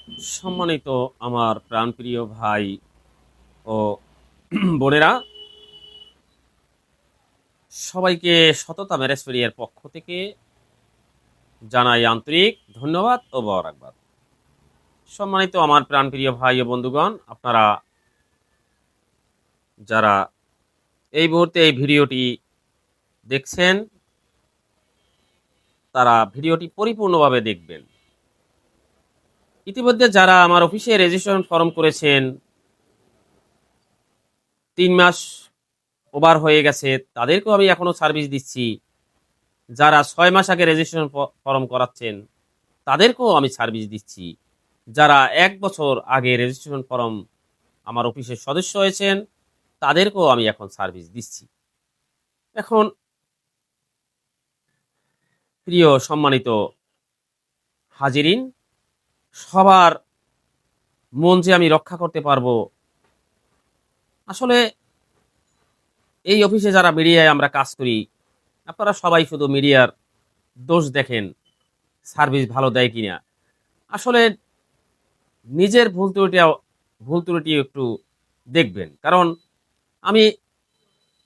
সম্মানিত আমার প্রাণপ্রিয় ভাই ও বোনেরা, সবাইকে সততা ম্যারেজ ফেরিয়ার পক্ষ থেকে জানাই আন্তরিক ধন্যবাদ ও মোবারকবাদ। সম্মানিত আমার প্রাণপ্রিয় ভাই ও বন্ধুগণ, আপনারা যারা এই মুহূর্তে এই ভিডিওটি দেখছেন, তারা ভিডিওটি পরিপূর্ণভাবে দেখবেন। ইতিমধ্যে যারা আমার অফিসে রেজিস্ট্রেশন ফর্ম করেছেন, 3 মাস ওভার হয়ে গেছে, তাদেরকেও আমি এখনো সার্ভিস দিচ্ছি। যারা 6 মাস আগে রেজিস্ট্রেশন ফর্ম করাচ্ছেন, তাদেরকেও আমি সার্ভিস দিচ্ছি। যারা 1 বছর আগে রেজিস্ট্রেশন ফর্ম আমার অফিসের সদস্য হয়েছেন, তাদেরকেও আমি এখন সার্ভিস দিচ্ছি। এখন প্রিয় সম্মানিত হাজিরিন, সবার মন যে আমি রক্ষা করতে পারবো, আসলে এই অফিসে যারা মিডিয়ায় আমরা কাজ করি, আপনারা সবাই শুধু মিডিয়ার দোষ দেখেন, সার্ভিস ভালো দেয় কিনা। আসলে নিজের ভুল ত্রুটি একটু দেখবেন। কারণ আমি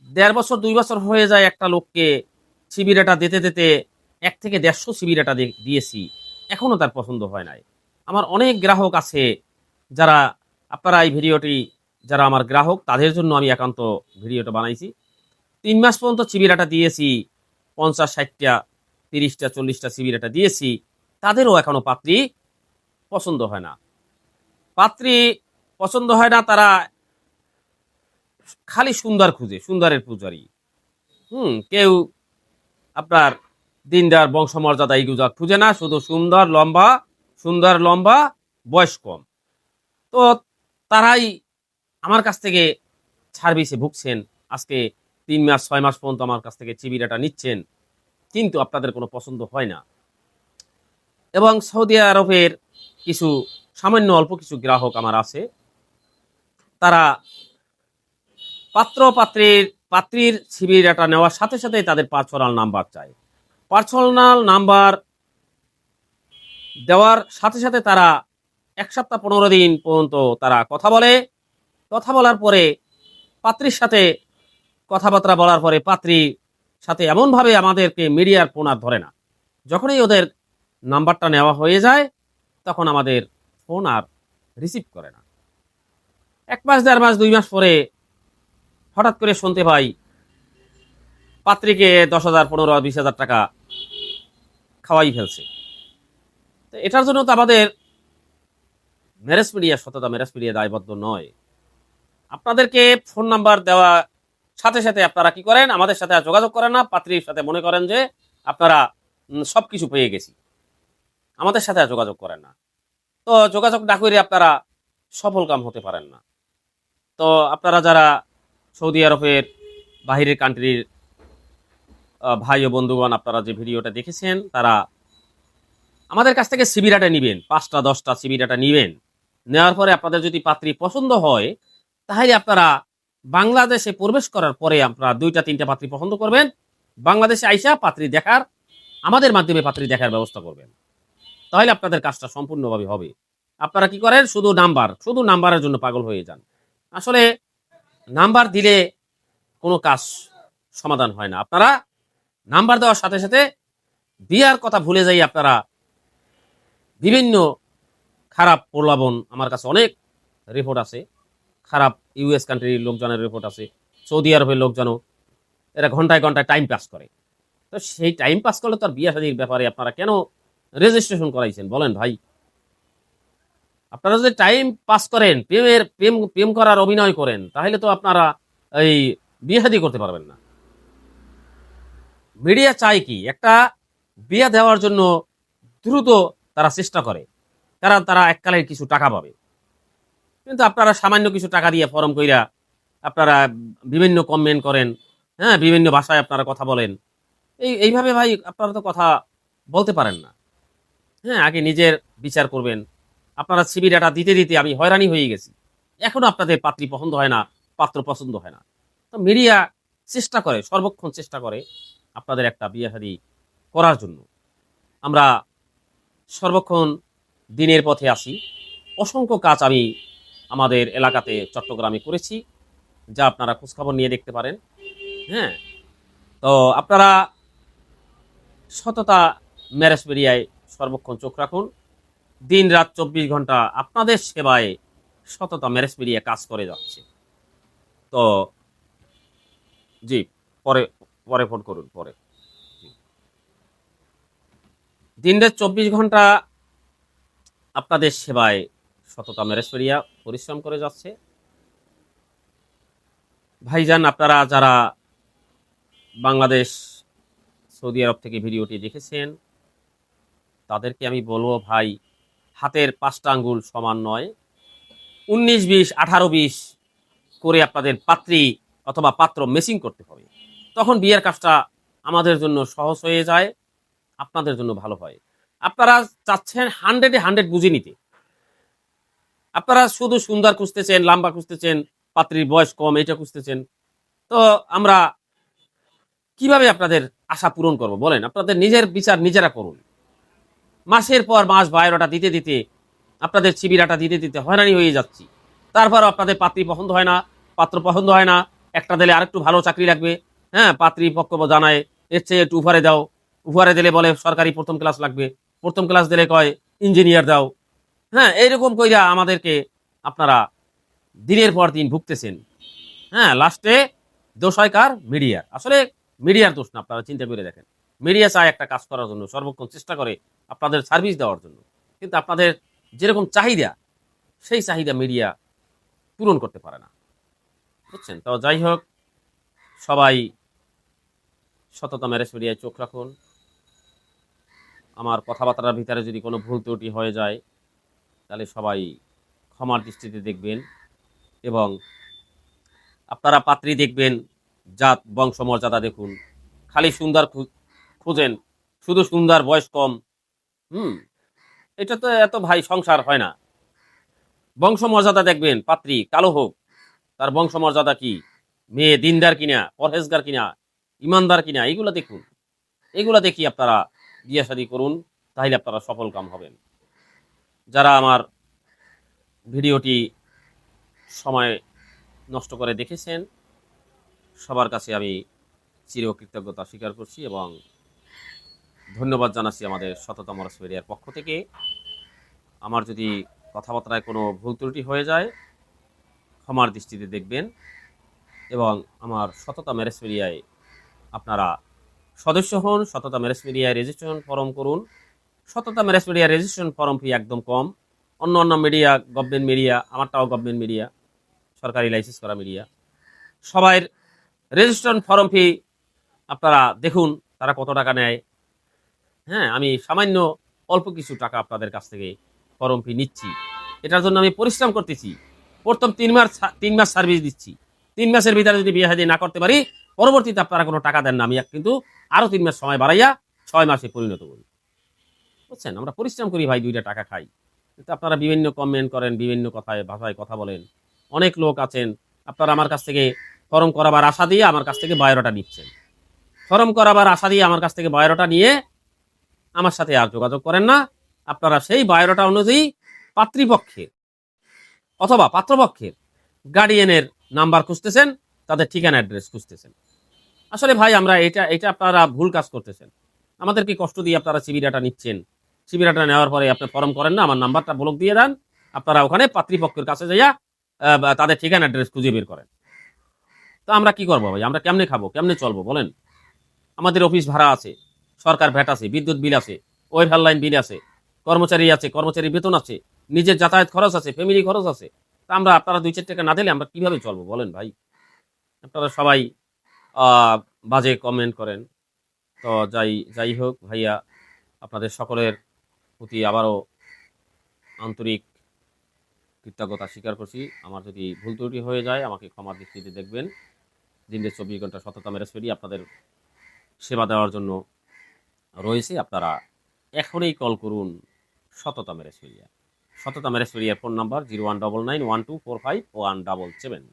1.5 বছর 2 বছর হয়ে যায় একটা লোককে সিবি ডাটা দিতে দিতে 1 থেকে 150 সিবি ডাটা দিয়েছি, এখনো তার পছন্দ হয় নাই। আমার অনেক গ্রাহক আছে যারা, আপনারা এই ভিডিওটি যারা আমার গ্রাহক, তাদের জন্য আমি একান্ত ভিডিওটা বানাইছি। 3 মাস পর্যন্ত সিবি ডাটা দিয়েছি, 50, 60টা, 30টা, 40টা সিবি ডাটা দিয়েছি, তাদেরও এখনো পাত্রী পছন্দ হয় না। পাত্রী পছন্দ হয় না, তারা খালি সুন্দর খুঁজে, সুন্দরের পূজারি। কেউ আপনার দিনদার বংশমর্যাদা এইগুলো খুঁজে না, শুধু সুন্দর লম্বা, বয়স কম। তো তারাই আমার কাছ থেকে সার্ভিসে ভুগছেন। আজকে 3 মাস 6 মাস পর্যন্ত আমার কাছ থেকে চিবি ডাটা নিচ্ছেন, কিন্তু আপনাদের কোনো পছন্দ হয় না। এবং সৌদি আরবের কিছু সামান্য অল্প কিছু গ্রাহক আমার আছে, তারা পাত্রীর সিবি ডাটা নেওয়ার সাথে সাথে তাদের পার্সোনাল নাম্বার চায়। পার্সোনাল নাম্বার দেওয়ার সাথে সাথে তারা 1 সপ্তাহ 15 দিন পর্যন্ত তারা কথা বলে। কথা বলার পরে পাত্রীর সাথে কথাবার্তা বলার পরে পাত্রীর সাথে এমনভাবে আমাদেরকে মিডিয়ার ফোন আর ধরে না। যখনই ওদের নাম্বারটা নেওয়া হয়ে যায়, তখন আমাদের ফোন আর রিসিভ করে না। 1 মাস 1.5 মাস 2 মাস পরে হঠাৎ করে শুনতে পাই পাত্রীকে 10,000 15,000 20,000 টাকা খাওয়াই ফেলছে। তো এটার জন্য তো আমাদের সততা ম্যারেজ মিডিয়া দায়বদ্ধ নয়। আপনাদেরকে ফোন নাম্বার দেওয়া সাথে সাথে আপনারা কি করেন, আমাদের সাথে আর যোগাযোগ করেন না। পাত্রীর সাথে মনে করেন যে আপনারা সবকিছু পেয়ে গেছি, আমাদের সাথে আর যোগাযোগ করেন না। তো যোগাযোগ না করে আপনারা সফল কাম হতে পারেন না। তো আপনারা যারা সৌদি আরবের বাহিরের কান্ট্রির ভাই ও বন্ধুগণ, আপনারা যে ভিডিওটা দেখেছেন, তারা আমাদের কাছ থেকে সিবি ডাটা নিবেন, 5টা 10টা সিবি ডাটা নিবেন। নেওয়ার পরে আপনাদের যদি পাত্রী পছন্দ হয়, তাহলে আপনারা বাংলাদেশে প্রবেশ করার পরে আপনারা 2টা 3টা পাত্রী পছন্দ করবেন। বাংলাদেশে আইসা পাত্রী দেখার, আমাদের মাধ্যমে পাত্রী দেখার ব্যবস্থা করবেন। তাহলে আপনাদের কাজটা সম্পূর্ণভাবে হবে। আপনারা কি করেন, শুধু নাম্বারের জন্য পাগল হয়ে যান। আসলে নাম্বার দিলে কোনো কাজ সমাধান হয় না। আপনারা নাম্বার দেওয়ার সাথে সাথে বিয়ার কথা ভুলে যাই আপনারা বিভিন্ন খারাপ প্রলাপন, আমার কাছে অনেক রিপোর্ট আছে, খারাপ ইউএস কান্ট্রির লোকজনের রিপোর্ট আছে, সৌদি আরবের লোকজনও, এরা ঘন্টায় ঘন্টায় টাইম পাস করে। তো সেই টাইম পাস করলে তো আর বিয়ে শাদীর ব্যাপারে আপনারা কেন রেজিস্ট্রেশন করাইছেন বলেন ভাই? আপনারা যদি টাইম পাস করেন, প্রেম করার অভিনয় করেন, তাহলে তো আপনারা এই বিয়ে শাদী করতে পারবেন না। মিডিয়া চায় কি, একটা বিয়ে দেওয়ার জন্য দ্রুত তারা চেষ্টা করে, কারণ তারা এককালে কিছু টাকা পাবে। কিন্তু আপনারা সামান্য কিছু টাকা দিয়ে ফর্ম কইরা আপনারা বিভিন্ন কমেন্ট করেন, হ্যাঁ, বিভিন্ন ভাষায় আপনারা কথা বলেন। এইভাবে ভাই আপনারা তো কথা বলতে পারেন না। হ্যাঁ, আগে নিজের বিচার করবেন। আপনারা সিবি ডাটা দিতে দিতে আমি হয়রানি হয়ে গেছি, এখনো আপনাদের পাত্রী পছন্দ হয় না, পাত্র পছন্দ হয় না। তো মিডিয়া চেষ্টা করে, সর্বক্ষণ চেষ্টা করে আপনাদের একটা বিয়ে শাদী করার জন্য। আমরা সর্বক্ষণ দিনের পথে আসি, অসংখ্য কাজ আমি আমাদের এলাকাতে চট্টগ্রামে করেছি, যা আপনারা খোঁজখবর নিয়ে দেখতে পারেন। হ্যাঁ, তো আপনারা সততা ম্যারেজ মিডিয়ায় সর্বক্ষণ চোখ রাখুন। দিন রাত 24 ঘন্টা আপনাদের সেবায় সততা ম্যারেজ মিডিয়া কাজ করে যাচ্ছে। তো জি, পরে পরে ফোন করুন পরে। জি। দিন রাত 24 ঘন্টা আপনাদের সেবায় সততা ম্যারেজ মিডিয়া পরিশ্রম করে যাচ্ছে। ভাইজান, আপনারা যারা বাংলাদেশ সৌদি আরব থেকে ভিডিওটি দেখেছেন, তাদেরকে আমি বলবো, ভাই, হাতের 5টা আঙ্গুল সমান নয়। 19-20, 18-20 করে আপনাদের পাত্রী অথবা পাত্র মেসিং করতে হবে। তখন বিয়ের কাজটা আমাদের জন্য সহজ হয়ে যায়, আপনাদের জন্য ভালো হয়। আপনারা চাচ্ছেন 100-100 বুঝে নিতে। আপনারা শুধু সুন্দর খুঁজতেছেন, লম্বা খুঁজতেছেন, পাত্রীর বয়স কম, এটা খুঁজতেছেন। তো আমরা কিভাবে আপনাদের আশা পূরণ করব বলেন? আপনাদের নিজের বিচার নিজেরা করুন। মাসের পর মাস বায়োডাটা দিতে দিতে, আপনাদের সিবিরাটা দিতে দিতে হয়রানি হয়ে যাচ্ছি। তারপরও আপনাদের পাত্রী পছন্দ হয় না, পাত্র পছন্দ হয় না। একটা দিলে আরেকটু ভালো চাকরি লাগবে। হ্যাঁ, পাত্রী পক্ষ জানায় এর চেয়ে একটু উপহারে দাও। উপহারে দিলে বলে সরকারি প্রথম ক্লাস লাগবে। প্রথম ক্লাস দিলে কয় ইঞ্জিনিয়ার দাও। হ্যাঁ, এইরকম কইরা আমাদেরকে আপনারা দিনের পর দিন ভুগতেছেন। হ্যাঁ, লাস্টে দোষ হয় কার? মিডিয়ার। আসলে মিডিয়ার দোষ না, আপনারা চিন্তা করে দেখেন। মিডিয়া চায় একটা কাজ করার জন্য, সর্বক্ষণ চেষ্টা করে আপনাদের সার্ভিস দেওয়ার জন্য। কিন্তু আপনাদের যেরকম চাহিদা, সেই চাহিদা মিডিয়া পূরণ করতে পারে না। বুঝছেন? তো যাই হোক, সবাই সততা ম্যারেজ মিডিয়ায় চোখ রাখুন। আমার কথাবার্তার ভিতরে যদি কোনো ভুল ত্রুটি হয়ে যায়, তাহলে সবাই ক্ষমার দৃষ্টিতে দেখবেন। এবং আপনারা পাত্রী দেখবেন, জাত বংশমর্যাদা দেখুন। খালি সুন্দর খুঁজেন, শুধু সুন্দর, বয়স কম। হুম, এটা তো এত ভাই সংসার হয় না। বংশমর্যাদা দেখবেন, পাত্রী কালো হোক, তার বংশমর্যাদা কি, মেয়ে দিনদার কিনা, পরহেজগার কিনা, ইমানদার কিনা, এইগুলো দেখুন। এগুলা দেখি আপনারা বিয়ে শাদী করুন, তাহলে আপনারা সফল কাম হবেন। যারা আমার ভিডিওটি সময় নষ্ট করে দেখেছেন, সবার কাছে আমি চিরকৃতজ্ঞতা স্বীকার করছি এবং ধন্যবাদ জানাচ্ছি আমাদের সততা ম্যারেজ মিডিয়ার পক্ষ থেকে। আমার যদি কথাবার্তায় কোনো ভুল ত্রুটি হয়ে যায়, ক্ষমার দৃষ্টিতে দেখবেন। এবং আমার সততা ম্যারেজ মিডিয়ায় আপনারা সদস্য হন, সততা ম্যারেজ মিডিয়ায় রেজিস্ট্রেশন ফর্ম করুন। সততা marriage media registration form fee একদম কম। অন্য অন্য মিডিয়া, গভর্নমেন্ট মিডিয়া, আমারটাও গভর্নমেন্ট মিডিয়া, সরকারি লাইসেন্স করা মিডিয়া, সবাই রেজিস্ট্রেশন ফর্ম ফি আপনারা দেখুন তারা কত টাকা নেয়। হ্যাঁ, আমি সামান্য অল্প কিছু টাকা আপনাদের কাছ থেকে ফর্ম ফি নিচ্ছি। এটার জন্য আমি পরিশ্রম করতেছি। প্রথম 3 মাস সার্ভিস দিচ্ছি। 3 মাসের ভিতরে যদি বিয়ে শাদী না করতে পারি, পরবর্তীতে আপনারা কোনো টাকা দেন না। আমি কিন্তু আরো 3 মাস সময় বাড়াইয়া 6 মাসে পরিণত করি। বুঝছেন? আমরা পরিশ্রম করি ভাই, 2টা টাকা খাই। কিন্তু আপনারা বিভিন্ন কমেন্ট করেন, বিভিন্ন ভাষায় কথা বলেন। অনেক লোক আছেন, আপনারা আমার কাছ থেকে ফর্ম করাবার আশা দিয়ে আমার কাছ থেকে বায়োডাটা নিচ্ছেন। ফর্ম করাবার আশা দিয়ে আমার কাছ থেকে বায়োডাটা নিয়ে আমার সাথে আর যোগাযোগ করেন না। আপনারা সেই বায়োডাটা অনুযায়ী পাত্রীপক্ষের অথবা পাত্রপক্ষের গার্ডিয়ানের নাম্বার খুঁজতেছেন, তাদের ঠিকানা অ্যাড্রেস খুঁজতেছেন। আসলে ভাই, আমরা এটা আপনারা ভুল কাজ করতেছেন। আমাদেরকে কষ্ট দিয়ে আপনারা সিবিরাটা নিচ্ছেন। সিবিরাটা নেওয়ার পরে আপনি ফর্ম করেন না, আমার নাম্বারটা ব্লক দিয়ে দেন। আপনারা ওখানে পাত্রীপক্ষের কাছে যাইয়া তাদের ঠিকানা অ্যাড্রেস খুঁজে বের করেন। তো আমরা কি করবো ভাই? আমরা কেমনে খাবো, কেমনে চলবো বলেন? আমাদের অফিস ভাড়া আছে, সরকার ভ্যাট আছে, বিদ্যুৎ বিল আছে, ওয়েভার লাইন বিল আছে, কর্মচারী আছে, কর্মচারী বেতন আছে, নিজের যাতায়াত খরচ আছে, ফ্যামিলি খরচ আছে। তা আমরা আপনারা 2-4 টাকা না দিলে আমরা কিভাবে চলবো বলেন ভাই? আপনারা সবাই বাজে কমেন্ট করেন। তো যাই হোক ভাইয়া, আপনাদের সকলের প্রতি আবারও আন্তরিক কৃতজ্ঞতা স্বীকার করছি। আমার যদি ভুল ত্রুটি হয়ে যায়, আমাকে ক্ষমার দৃষ্টিতে দেখবেন। দিনের 24 ঘন্টা সততা ম্যারেজ মিডিয়া আপনাদের সেবা দেওয়ার জন্য রয়েছে। আপনারা এখনই কল করুন সততা ম্যারেজ মিডিয়া। সততা ম্যারেজ মিডিয়ার ফোন নাম্বার 019912451777।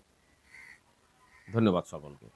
ধন্যবাদ সকলকে।